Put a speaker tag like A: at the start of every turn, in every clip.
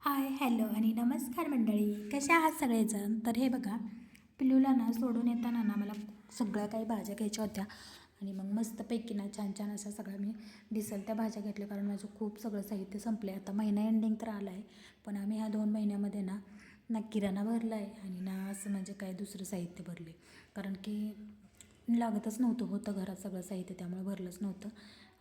A: Hi hello आणि नमस्कार मंडळी, कशा आहात सगळेजण. तर हे बघा, पिल्लूला ना सोडून येताना ना मला सगळ्या काही भाज्या घ्यायच्या होत्या आणि मग मस्तपैकी ना छान छान अशा सगळ्या मी दिसेल त्या भाज्या घेतल्या, कारण माझं खूप सगळं साहित्य संपलं आहे. आता महिना एंडिंग तर आला आहे, पण आम्ही ह्या 2 महिन्यामध्ये ना किराणा भरला आहे आणि ना असं म्हणजे काय दुसरं साहित्य भरले, कारण की लागतच नव्हतं, होतं घरात सगळं साहित्य, त्यामुळे भरलंच नव्हतं.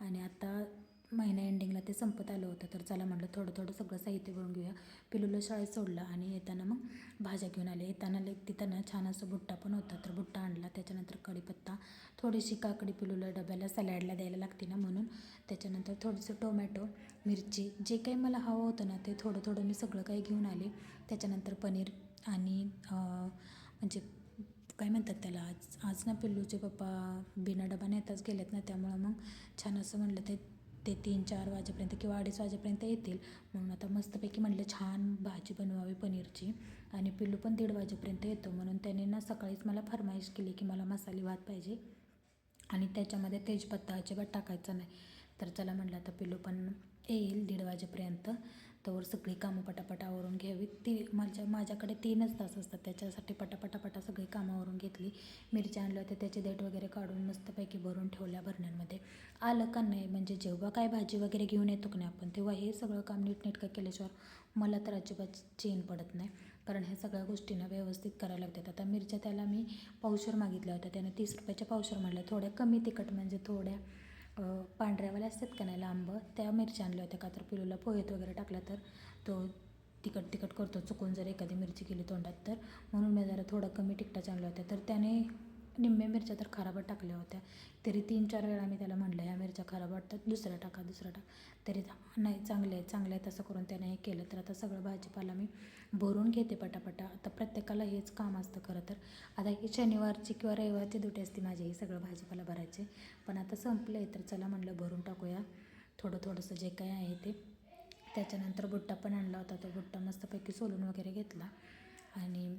A: आणि आता महिना एंडिंगला ते संपत आलं होतं, तर चला म्हटलं थोडं थोडं सगळं साहित्य भरून घेऊया. पिलूला शाळेत सोडलं आणि येताना मग भाज्या घेऊन आले. येताना तिथं ना छान असं बुट्टा पण होता, तर बुट्टा आणला. त्याच्यानंतर कढीपत्ता, थोडीशी काकडी पिलूला डब्याला सॅलॅडला द्यायला लागते ना म्हणून. त्याच्यानंतर थोडंसं टोमॅटो, मिरची, जे काही मला हवं होतं ना ते थोडं थोडं मी सगळं काही घेऊन आले. त्याच्यानंतर पनीर आणि म्हणजे काय म्हणतात त्याला, आज आज ना पिल्लूचे पप्पा बिना डबा नेताच गेलेत ना, त्यामुळं मग छान असं म्हणलं ते ते 3-4 वाजेपर्यंत किंवा 2:30 वाजेपर्यंत येतील. म्हणून आता मस्तपैकी म्हटलं छान भाजी बनवावी पनीरची, आणि पिल्लू पण 1:30 वाजेपर्यंत येतो. म्हणून त्याने ना सकाळीच मला फरमाईश केली की मला मसाले भात पाहिजे आणि त्याच्यामध्ये तेजपत्ता अजिबात टाकायचा नाही. तर चला म्हटलं आता पिल्लू पण येईल 1:30 वाजेपर्यंत, तोवर सगळी कामं पटापट आवरून घ्यावी. माझ्याकडे 3च तास असतात, त्याच्यासाठी पटापटापटा सगळी कामावरून घेतली. मिरच्या आणल्या होत्या, त्याचे देठ वगैरे काढून मस्तपैकी भरून ठेवल्या भरण्यांमध्ये. आलं का नाही, म्हणजे जेव्हा काय भाजी वगैरे घेऊन येतो की नाही आपण, तेव्हा हे सगळं काम नीटनेटकं केल्याशिवाय मला तर अजिबात चैन पडत नाही, कारण ह्या सगळ्या गोष्टींना व्यवस्थित करायला लागतात. आता मिरच्या त्याला मी पावशेर मागितल्या होत्या, त्याने 30 रुपयाच्या पावशेर म्हटल्या. थोड्या कमी तिखट, म्हणजे थोड्या पांढऱ्यावाल्या असतात का नाही लांब, त्या मिरच्या आणल्या होत्या, का तर पिलूला पोहेत वगैरे टाकला तर तो तिखट तिखट करतो चुकून जर एखादी मिरची केली तोंडात तर, म्हणून मी जरा थोडं कमी तिखटाच्या आणल्या होत्या. तर त्याने निम्म्या मिरच्या तर खराबच टाकल्या होत्या. तरी 3-4 वेळा मी त्याला म्हटलं ह्या मिरच्या खराब वाटतात, दुसऱ्या टाका दुसऱ्या टाका, तरी नाही चांगले आहेत चांगले आहेत असं करून त्याने हे केलं. तर आता सगळं भाजीपाला मी भरून घेते पटापटा. आता प्रत्येकाला हेच काम असतं खरं तर. आता ही शनिवारची किंवा रविवारची ड्युटी असते माझी, ही सगळं भाजीपाला भरायचे, पण आता संपलं आहे तर चला म्हटलं भरून टाकूया थोडंसं जे काय आहे ते. त्याच्यानंतर बुट्टा पण आणला होता, तो बुट्टा मस्तपैकी सोलून वगैरे घेतला. आणि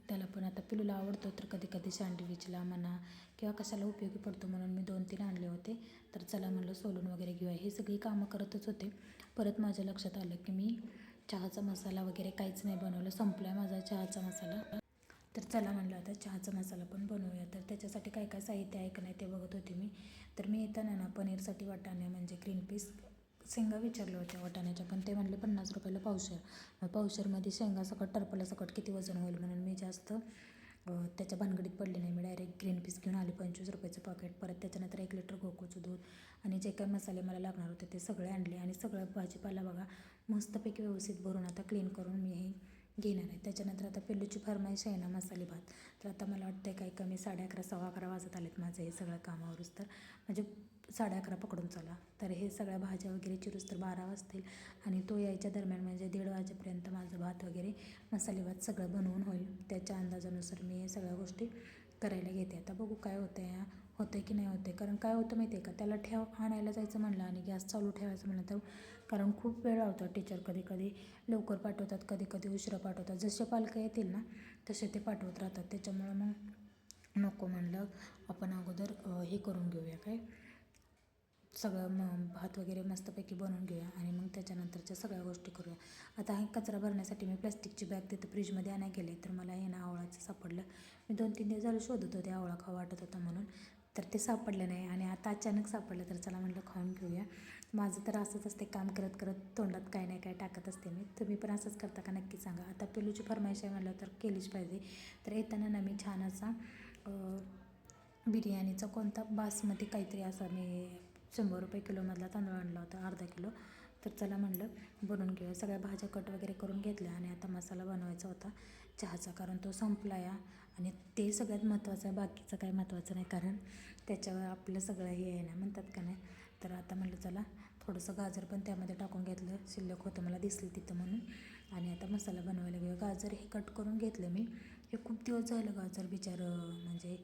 A: त्याला पण आता पिलूला आवडतो, तर कधी कधी सँडविचला म्हणा किंवा कशाला उपयोगी पडतो, म्हणून मी 2-3 आणले होते. तर चला म्हणलं सोलून वगैरे घेऊया. हे सगळी कामं करतच होते, परत माझ्या लक्षात आलं की मी चहाचा मसाला वगैरे काहीच नाही बनवलं, संपला आहे माझा चहाचा मसाला. तर चला म्हणलं आता चहाचा मसाला पण बनवूया. तर त्याच्यासाठी काय काय साहित्य आहे का नाही ते बघत होते मी. तर मी येताना ना पनीरसाठी वाटाणे म्हणजे ग्रीन पीस शेंगा विचारल्या होत्या वाटाण्याच्या, पण ते म्हणले 50 रुपयाला पावशेर. मग पावशेरमध्ये शेंगा सकट टरपला सकट किती वजन होईल, म्हणून मी जास्त त्याच्या भानगडीत पडले नाही. मी डायरेक्ट ग्रीन पीस घेऊन आले 25 रुपयाचं पॉकेट. परत त्याच्यानंतर 1 लिटर गोकुळचं दूध आणि जे काही मसाले मला लागणार होते ते सगळे आणले. आणि सगळं भाजीपाला बघा मस्तपैकी व्यवस्थित भरून आता क्लीन करून मी हे घेणार आहे. त्याच्यानंतर आता पिल्लूची फरमाईश आहे ना मसाले भात, तर आता मला वाटतं काही कमी 11:30 11:15 वाजत आलेत माझं हे सगळं कामावरूच, तर म्हणजे 11:30 पकडून चला. तर हे सगळ्या भाज्या वगैरे चिरूस तर 12 वाजतील, आणि तो यायच्या दरम्यान म्हणजे 1:30 वाजेपर्यंत माझं भात वगैरे मसाले भात सगळं बनवून होईल. त्याच्या अंदाजानुसार मी हे सगळ्या गोष्टी करायला घेते. आता बघू काय होतं आहे, होतं आहे की नाही होतं आहे. कारण काय होतं माहिती आहे का, त्याला आणायला जायचं म्हणलं आणि गॅस चालू ठेवायचं म्हणलं तर, कारण खूप वेळ लावतात टीचर. कधी कधी लवकर पाठवतात, कधी कधी उशिरा पाठवतात. जसे पालकं येतील ना तसे ते पाठवत राहतात. त्याच्यामुळं मग नको म्हणलं आपण अगोदर हे करून घेऊया, काय सगळं भात वगैरे मस्तपैकी बनवून घेऊया आणि मग त्याच्यानंतरच्या सगळ्या गोष्टी करूया. आता हे कचरा भरण्यासाठी मी प्लास्टिकची बॅग तिथं फ्रीजमध्ये आणायला गेले, तर मला हे ना आवळाचं सापडलं. मी 2-3 दिवस झालं शोधत होते आवळा खावा वाटत होता म्हणून, तर ते सापडलं नाही आणि आता अचानक सापडलं. तर चला म्हटलं खाऊन घेऊया. माझं तर असंच असते, काम करत करत तोंडात काय नाही काय टाकत असते मी. तुम्ही पण असंच करता का नक्की सांगा. आता पिलूची फरमाईश आहे म्हटलं तर केलीच पाहिजे. तर येताना ना मी छान असा बिर्याणीचा कोणता बासमती काहीतरी असा मी 100 रुपये किलोमधला तांदूळ आणला होता, अर्धा किलो. तर चला म्हणलं बनवून घेऊया. सगळ्या भाज्या कट वगैरे करून घेतल्या आणि आता मसाला बनवायचा होता चहाचा, कारण तो संपला या. आणि ते सगळ्यात महत्त्वाचं आहे, बाकीचं काही महत्त्वाचं नाही, कारण त्याच्यावर आपलं सगळं हे आहे ना, म्हणतात का नाही. तर आता म्हटलं चला थोडंसं गाजर पण त्यामध्ये टाकून घेतलं, शिल्लक होतं मला दिसलं तिथं म्हणून. आणि आता मसाला बनवायला घेऊया. गाजर हे कट करून घेतलं मी. हे खूप दिवस झालं गाजर म्हणजे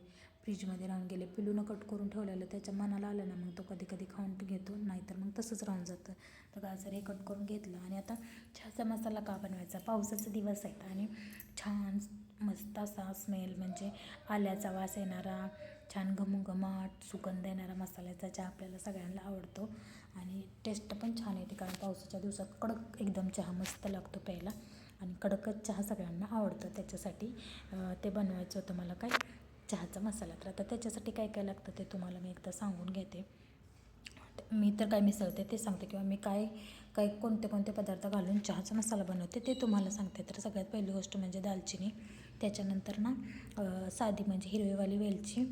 A: फ्रीजमध्ये राहून गेले. पिलूनं कट करून ठेवलेलं, त्याच्या मनाला आलं ना मग तो कधी कधी खाऊन घेतो, नाहीतर मग तसंच राहून जातं. तर गाजर हे कट करून घेतलं. आणि आता चहाचा मसाला का बनवायचा, पावसाचे दिवस आहेत आणि छान मस्त असा स्मेल, म्हणजे आल्याचा वास येणारा छान घमघमाट सुगंध येणारा मसाल्याचा चहा आपल्याला सगळ्यांना आवडतो. आणि टेस्ट पण छान येते, कारण पावसाच्या दिवसात कडक एकदम चहा मस्त लागतो प्यायला आणि कडकच चहा सगळ्यांना आवडतं. त्याच्यासाठी ते बनवायचं होतं मला काय चहाचा मसाला. तर आता त्याच्यासाठी काय काय लागतं ते तुम्हाला मी एकदा सांगून घेते. मी तर काय मिसळते ते सांगते, किंवा मी काय काय कोणते कोणते पदार्थ घालून चहाचा मसाला बनवते ते तुम्हाला सांगते. तर सगळ्यात पहिली गोष्ट म्हणजे दालचिनी, त्याच्यानंतर ना साधी म्हणजे हिरवीवाली वेलची,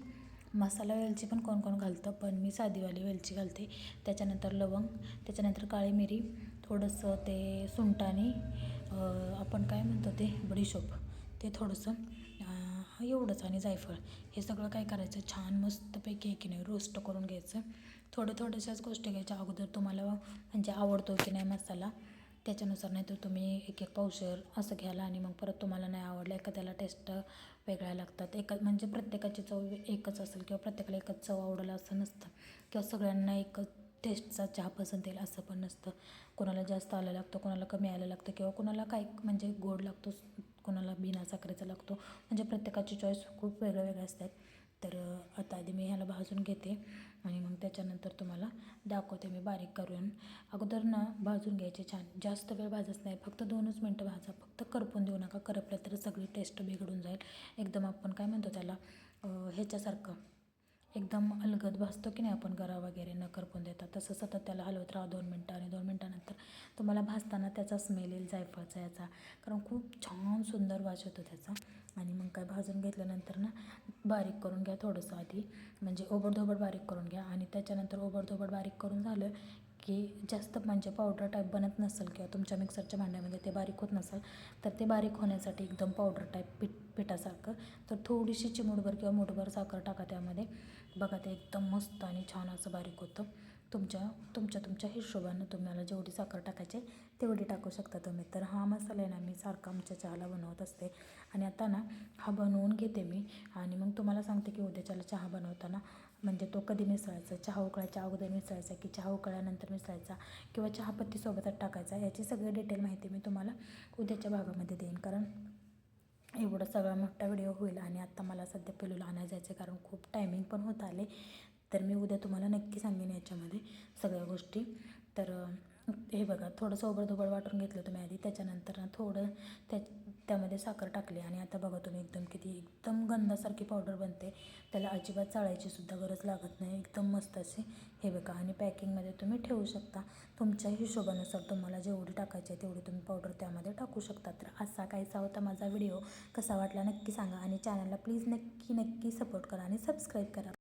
A: मसाला वेलची पण कोण कोण घालतं, पण मी साधीवाली वेलची घालते. त्याच्यानंतर लवंग, त्याच्यानंतर काळी मिरी, थोडंसं ते सुंटाणी, आपण काय म्हणतो ते बडीशोप, ते थोडंसं एवढंच, आणि जायफळ. हे सगळं काय करायचं, छान मस्तपैकी की नाही रोस्ट करून घ्यायचं. थोड्याशाच गोष्टी घ्यायच्या. अगोदर तुम्हाला म्हणजे आवडतो की नाही मसाला त्याच्यानुसार, नाही तर तुम्ही एक पावशेर असं घ्यायला, आणि मग परत तुम्हाला नाही आवडलं, एखाद्याला टेस्ट वेगळ्या लागतात. म्हणजे प्रत्येकाची चव एकच असेल, किंवा प्रत्येकाला एकच चव आवडेल असं नसतं, किंवा सगळ्यांना एकच टेस्टचा चहा पसंत येईल असं पण नसतं. कोणाला जास्त आलं लागतं, कोणाला कमी आलं लागतं, किंवा कोणाला काय म्हणजे गोड लागतो, कोणाला बिना साखरेचा लागतो. म्हणजे प्रत्येकाची चॉईस खूप वेगळ्या असतात. तर आता आधी मी ह्याला भाजून घेते, आणि मग त्याच्यानंतर तुम्हाला दाखवते मी बारीक करून. अगोदर ना भाजून घ्यायचे छान, जास्त वेळ भाजत नाही, फक्त 2च मिनटं भाजा. फक्त करपून देऊ नका, करपलं तर सगळी टेस्ट बिघडून जाईल. एकदम आपण काय म्हणतो त्याला ह्याच्यासारखं एकदम अलगद भाजतो की नाही आपण गरा वगैरे न करपून देतात, तसं सतत त्याला हलवत राहा 2 मिनटं, आणि 2 मिनटानंतर तुम्हाला भाजताना त्याचा स्मेल येईल जायफळचा याचा, कारण खूप छान सुंदर वास येतो त्याचा. आणि मग काय भाजून घेतल्यानंतर ना बारीक करून घ्या थोडंसं आधी, म्हणजे ओबडधोबड बारीक करून घ्या. आणि त्याच्यानंतर ओबडधोबड बारीक करून झालं की जास्त म्हणजे पावडर टाईप बनत नसेल, किंवा तुमच्या मिक्सरच्या भांड्यामध्ये ते बारीक होत नसेल, तर ते बारीक होण्यासाठी एकदम पावडर टाईप पिठासारखं, तर थोडीशी चिमूटभर किंवा मूठभर साखर टाका त्यामध्ये. बघा ते एकदम मस्त आणि छान असं बारीक होतं. तुमच्या हिशोबानं तुम्हाला जेवढी साखर टाकायची तेवढी टाकू शकता तुम्ही. तर हा मसाला आहे ना मी सारखा आमच्या चहाला बनवत असते. आणि आता ना हा बनवून घेते मी, आणि मग तुम्हाला सांगते की उद्याच्याला चहा बनवताना म्हणजे तो कधी मिसळायचा, चहा उकळायच्या अगोदर मिसळायचा की चहा उकळल्यानंतर मिसळायचा, किंवा चहापत्तीसोबतच टाकायचा, याची सगळी डिटेल माहिती मी तुम्हाला उद्याच्या भागामध्ये देईन. कारण एवढा सगळा मोठा व्हिडिओ होईल, आणि आत्ता मला सध्या पिलूला आणायला जायचं आहे, कारण खूप टायमिंग पण होत आले. तर मी उद्या तुम्हाला नक्की सांगेन याच्यामध्ये सगळ्या गोष्टी. तर हे बघा थोडंसं ओबडधोबड वाटून घेतलं तुम्ही आधी, त्याच्यानंतर ना थोडं त्यामध्ये साखर टाकली, आणि आता बघा तुम्ही एकदम गंधासारखी पावडर बनते. त्याला अजिबात चाळायची सुद्धा गरज लागत नाही, एकदम मस्त असे. हे बघा, आणि पॅकिंगमध्ये तुम्ही ठेवू शकता. तुमच्या हिशोबानुसार तुम्हाला जेवढी टाकायची आहे तेवढी तुम्ही पावडर त्यामध्ये टाकू शकता. तर असा काहीसा होता माझा व्हिडिओ. कसा वाटला नक्की सांगा, आणि चॅनलला प्लीज नक्की सपोर्ट करा आणि सबस्क्राईब करा.